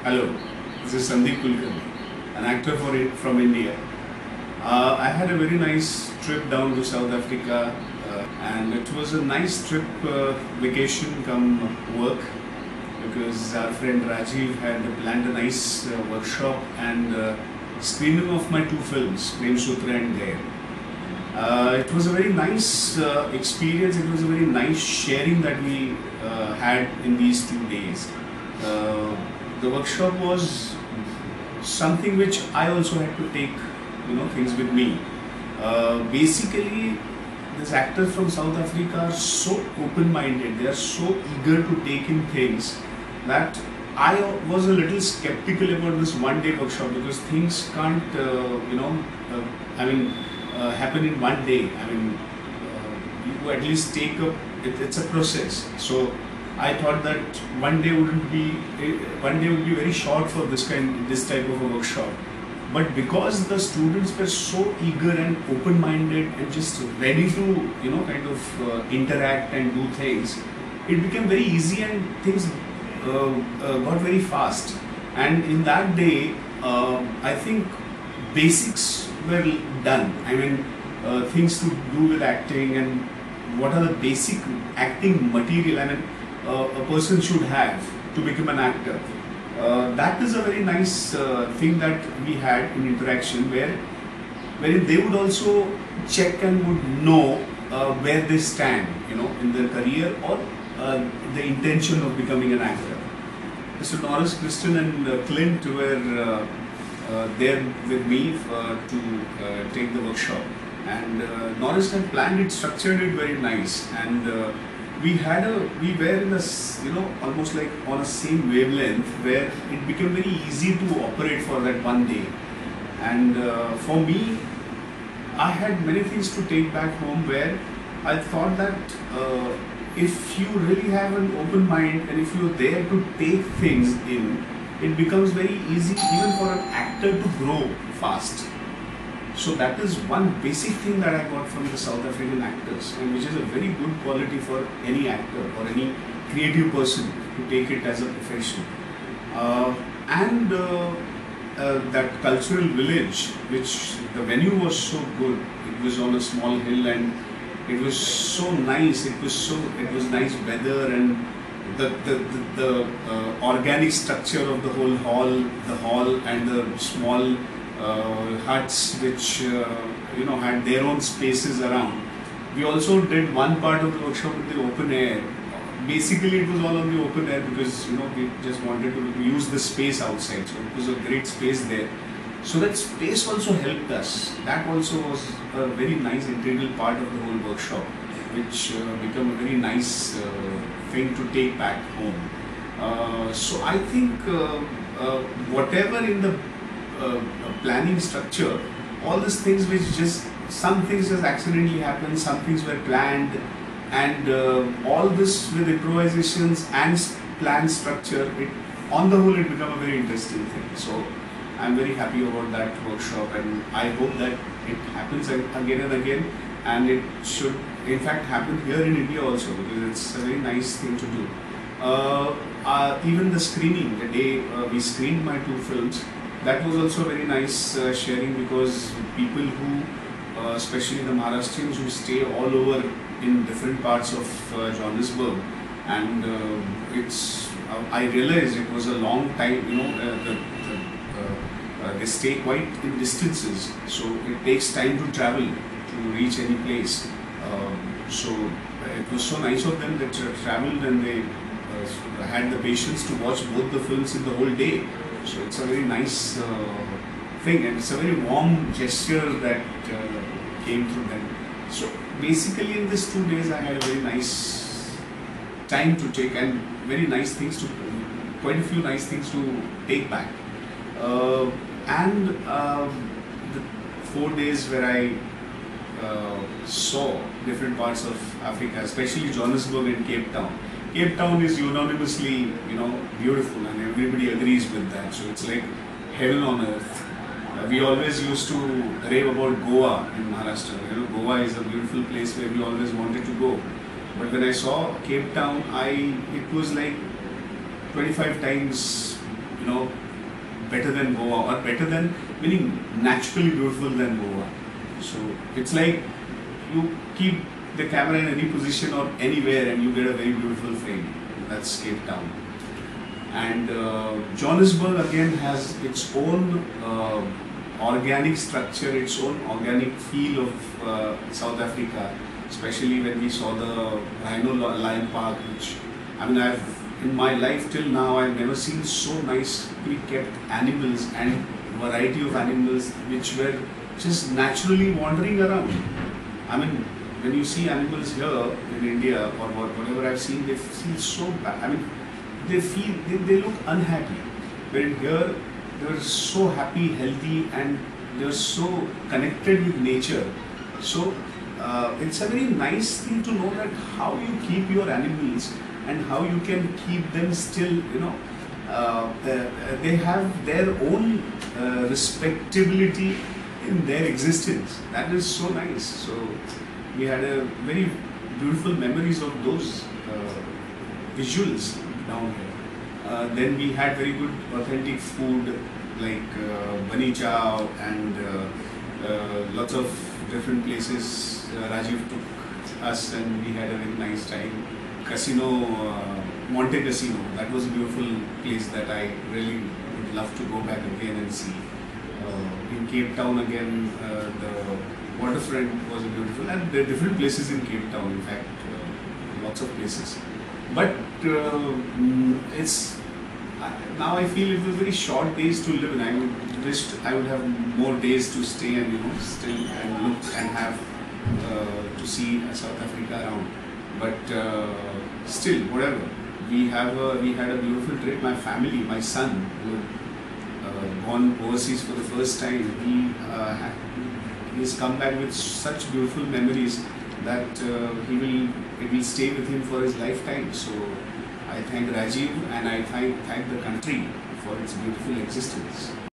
Hello, this is Sandeep Kulkarni, an actor from India. I had a very nice trip down to South Africa, and it was a nice trip, vacation come work, because our friend Rajiv had planned a nice workshop and screening of my two films, Prem Sutra and Dare. It was a very nice experience. It was a very nice sharing that we had in these 2 days. The workshop was something which I also had to take, things with me. Basically, these actors from South Africa are so open-minded. They are so eager to take in things that I was a little skeptical about this one-day workshop, because things can't, happen in one day. You at least take it's a process. So I thought that one day would be very short for this type of a workshop. But because the students were so eager and open-minded and just ready to interact and do things, it became very easy and things got very fast. And in that day, I think basics were done. Things to do with acting and what are the basic acting material a person should have to become an actor. That is a very nice thing that we had in interaction, wherein they would also check and would know where they stand, in their career or the intention of becoming an actor. Mr. Norris, Kristen and Clint were there with me to take the workshop, and Norris had planned it, structured it very nice, and we were in a almost like on a same wavelength, where it became very easy to operate for that one day. And for me, I had many things to take back home, where I thought that if you really have an open mind and if you're there to take things in, it becomes very easy even for an actor to grow fast. So that is one basic thing that I got from the South African actors, and which is a very good quality for any actor or any creative person to take it as a profession. That cultural village, which the venue was so good. It was on a small hill and it was so nice. It was nice weather, and the organic structure of the whole hall and the small huts which had their own spaces around. We also did one part of the workshop in the open air. Basically, it was all on the open air because we just wanted to use the space outside. So it was a great space there. So that space also helped us. That also was a very nice integral part of the whole workshop, which became a very nice thing to take back home. So I think whatever in the planning structure, all these things some things just accidentally happened, some things were planned, and all this with improvisations and plan structure, on the whole it became a very interesting thing. So I'm very happy about that workshop, and I hope that it happens again and again, and it should in fact happen here in India also, because it's a very nice thing to do. Even the screening, the day we screened my two films, that was also very nice sharing, because people who, especially the Maharashtrians who stay all over in different parts of Johannesburg, and I realized it was a long time, they stay quite in distances, so it takes time to travel to reach any place. So it was so nice of them that traveled, and they had the patience to watch both the films in the whole day. So it's a very nice thing, and it's a very warm gesture that came through them. So basically in these 2 days I had a very nice time to take, and quite a few nice things to take back. The 4 days where I saw different parts of Africa, especially Johannesburg and Cape Town. Cape Town is unanimously, beautiful, and everybody agrees with that. So it's like heaven on earth. We always used to rave about Goa in Maharashtra. Goa is a beautiful place where we always wanted to go. But when I saw Cape Town, it was like 25 times, better than Goa, or better than, meaning naturally beautiful than Goa. So it's like you keep the camera in any position or anywhere and you get a very beautiful frame. That's Cape Town. And Johannesburg again has its own organic structure, its own organic feel of South Africa, especially when we saw the Rhino Lion Park, which, I mean, in my life till now, I've never seen so nicely kept animals and variety of animals which were just naturally wandering around. I mean, when you see animals here in India or whatever I've seen, they feel so bad. I mean, they look unhappy. But here, they were so happy, healthy, and they're so connected with nature. So it's a very nice thing to know that how you keep your animals and how you can keep them still, they have their own respectability in their existence. That is so nice. So we had a very beautiful memories of those visuals down here. Then we had very good authentic food like Bani Chow and lots of different places. Rajiv took us and we had a very nice time. Casino, Monte Casino, that was a beautiful place that I really would love to go back again and see. In Cape Town again, the waterfront was beautiful, and there are different places in Cape Town, in fact, lots of places. But it's now I feel it was very short days to live in. I would wish I would have more days to stay and still and look and have to see South Africa around. But still, whatever, we had a beautiful trip. My family, my son, who had gone overseas for the first time, he's come back with such beautiful memories that it will stay with him for his lifetime. So I thank Rajiv and I thank the country for its beautiful existence.